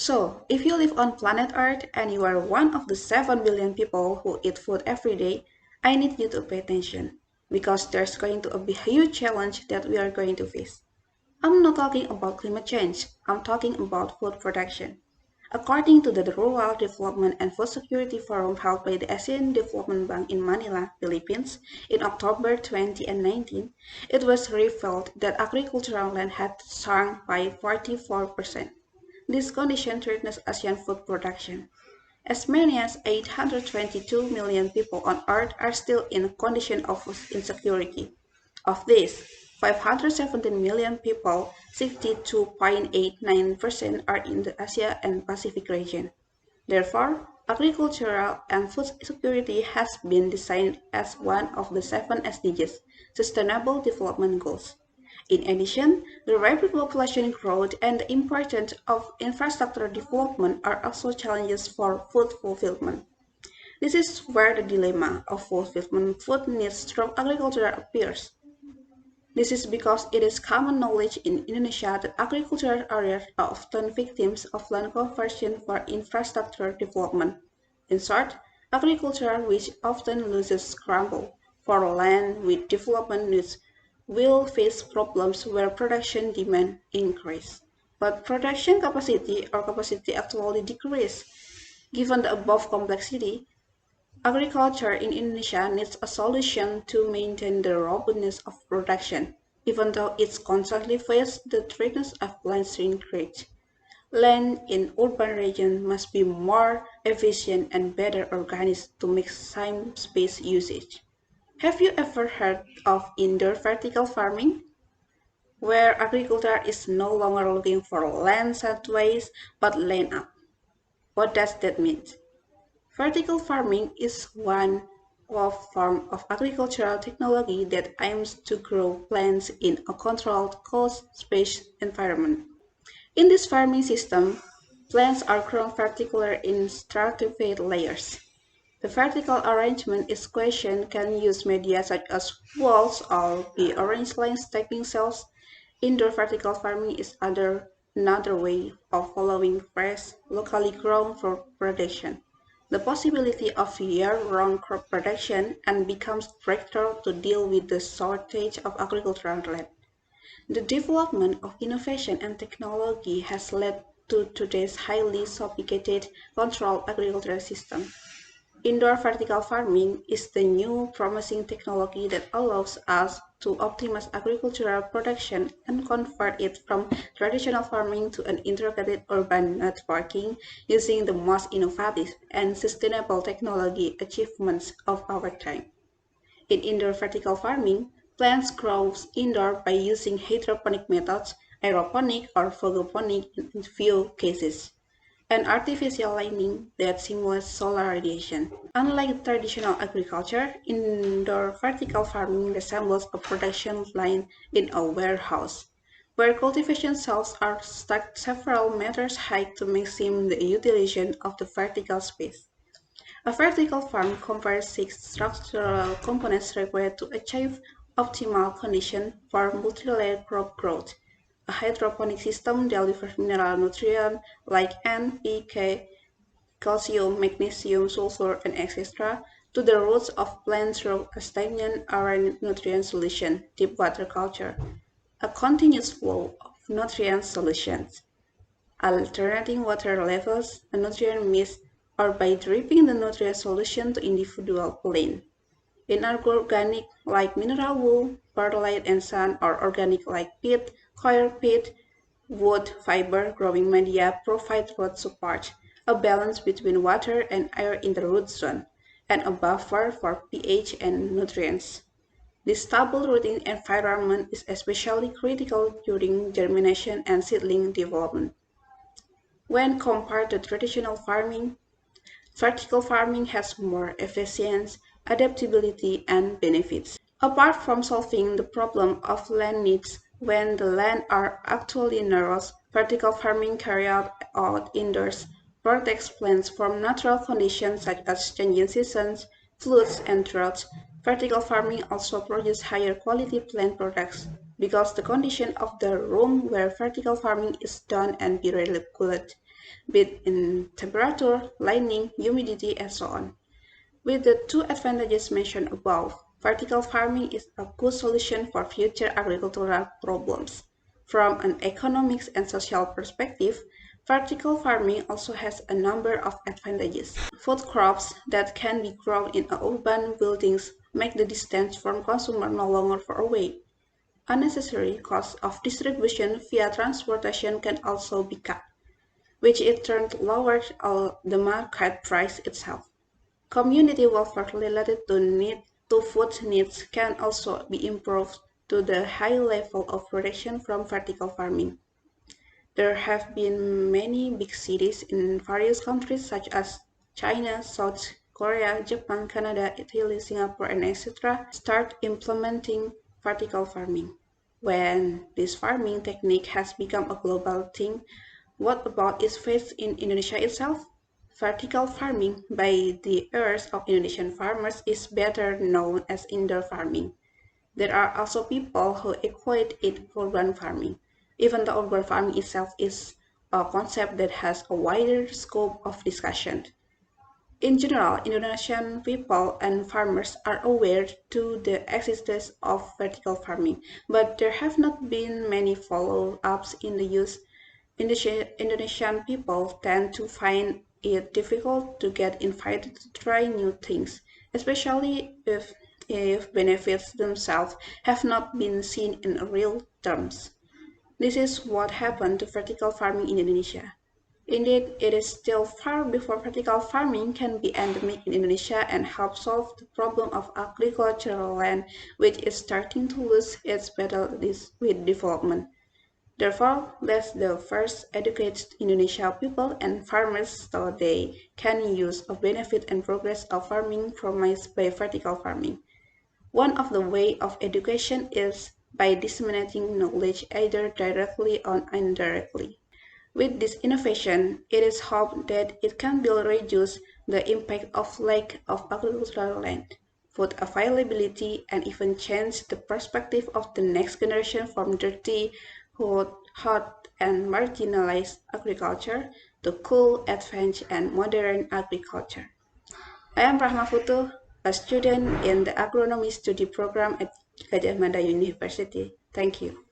So, if you live on planet Earth and you are one of the 7 billion people who eat food every day, I need you to pay attention because there's going to be a huge challenge that we are going to face. I'm not talking about climate change, I'm talking about food production. According to the Rural Development and Food Security Forum held by the Asian Development Bank in Manila, Philippines, in October 2019, it was revealed that agricultural land had shrunk by 44%. This condition threatens Asian food production. As many as 822 million people on Earth are still in a condition of food insecurity. Of this, 517 million people, 62.89%, are in the Asia and Pacific region. Therefore, agricultural and food security has been designed as one of the 7 SDGs, Sustainable Development Goals. In addition, the rapid population growth and the importance of infrastructure development are also challenges for food fulfillment. This is where the dilemma of fulfillment food needs from agriculture appears. This is because it is common knowledge in Indonesia that agricultural areas are often victims of land conversion for infrastructure development. In short, agriculture, which often loses scramble for land with development needs, will face problems where production demand increase. But production capacity actually decrease. Given the above complexity, agriculture in Indonesia needs a solution to maintain the robustness of production, even though it constantly faces the threats of land shrinkage. Land in urban regions must be more efficient and better organized to maximize space usage. Have you ever heard of indoor vertical farming, where agriculture is no longer looking for land sideways but land up? What does that mean? Vertical farming is one form of agricultural technology that aims to grow plants in a controlled, cold space environment. In this farming system, plants are grown vertically in stratified layers. The vertical arrangement is question can use media such as walls or be arranged like stacking cells. Indoor vertical farming is another way of following fresh, locally grown food production. The possibility of year-round crop production and becomes breakthrough to deal with the shortage of agricultural land. The development of innovation and technology has led to today's highly sophisticated controlled agricultural system. Indoor vertical farming is the new promising technology that allows us to optimize agricultural production and convert it from traditional farming to an integrated urban networking using the most innovative and sustainable technology achievements of our time. In indoor vertical farming, plants grow indoor by using hydroponic methods, aeroponic or photoponic in few cases and artificial lighting that simulates solar radiation. Unlike traditional agriculture, indoor vertical farming resembles a production line in a warehouse, where cultivation cells are stacked several meters high to maximum the utilization of the vertical space. A vertical farm compares 6 structural components required to achieve optimal conditions for multi-layer crop growth. A hydroponic system delivers mineral nutrients like N, P, K, calcium, magnesium, sulfur, and etc. to the roots of plants through a stagnant iron nutrient solution, deep water culture. A continuous flow of nutrient solutions, alternating water levels, a nutrient mist, or by dripping the nutrient solution to individual plants. Inorganic like mineral wool, perlite and sun, or organic like peat, coir peat, wood, fiber, growing media provide root support, a balance between water and air in the root zone, and a buffer for pH and nutrients. This stable rooting environment is especially critical during germination and seedling development. When compared to traditional farming, vertical farming has more efficiency, adaptability, and benefits. Apart from solving the problem of land needs when the land are actually narrow, vertical farming carried out indoors protects plants from natural conditions such as changing seasons, floods, and droughts. Vertical farming also produces higher quality plant products because the condition of the room where vertical farming is done and be regulated. be it in temperature, lighting, humidity, and so on. With the two advantages mentioned above, vertical farming is a good solution for future agricultural problems. From an economics and social perspective, vertical farming also has a number of advantages. Food crops that can be grown in urban buildings make the distance from consumer no longer far away. Unnecessary costs of distribution via transportation can also be cut, which in turn lowers the market price itself. Community welfare related to food needs can also be improved to the high level of protection from vertical farming. There have been many big cities in various countries such as China, South Korea, Japan, Canada, Italy, Singapore, and etc. start implementing vertical farming. When this farming technique has become a global thing, what about its fate in Indonesia itself? Vertical farming by the heirs of Indonesian farmers is better known as indoor farming. There are also people who equate it with urban farming, even though urban farming itself is a concept that has a wider scope of discussion. In general, Indonesian people and farmers are aware to the existence of vertical farming, but there have not been many follow-ups in the use. Indonesian people tend to find it difficult to get invited to try new things, especially if benefits themselves have not been seen in real terms. This is what happened to vertical farming in Indonesia. Indeed, it is still far before vertical farming can be endemic in Indonesia and help solve the problem of agricultural land, which is starting to lose its battle with development. Therefore, let's the first educate Indonesia people and farmers so they can use a benefit and progress of farming promised by vertical farming. One of the way of education is by disseminating knowledge either directly or indirectly. With this innovation, it is hoped that it can be reduce the impact of lack of agricultural land, food availability, and even change the perspective of the next generation from dirty, hot, and marginalized agriculture to cool, advanced, and modern agriculture. I am Rahma Futu, a student in the agronomy study program at Gajah Mada University. Thank you.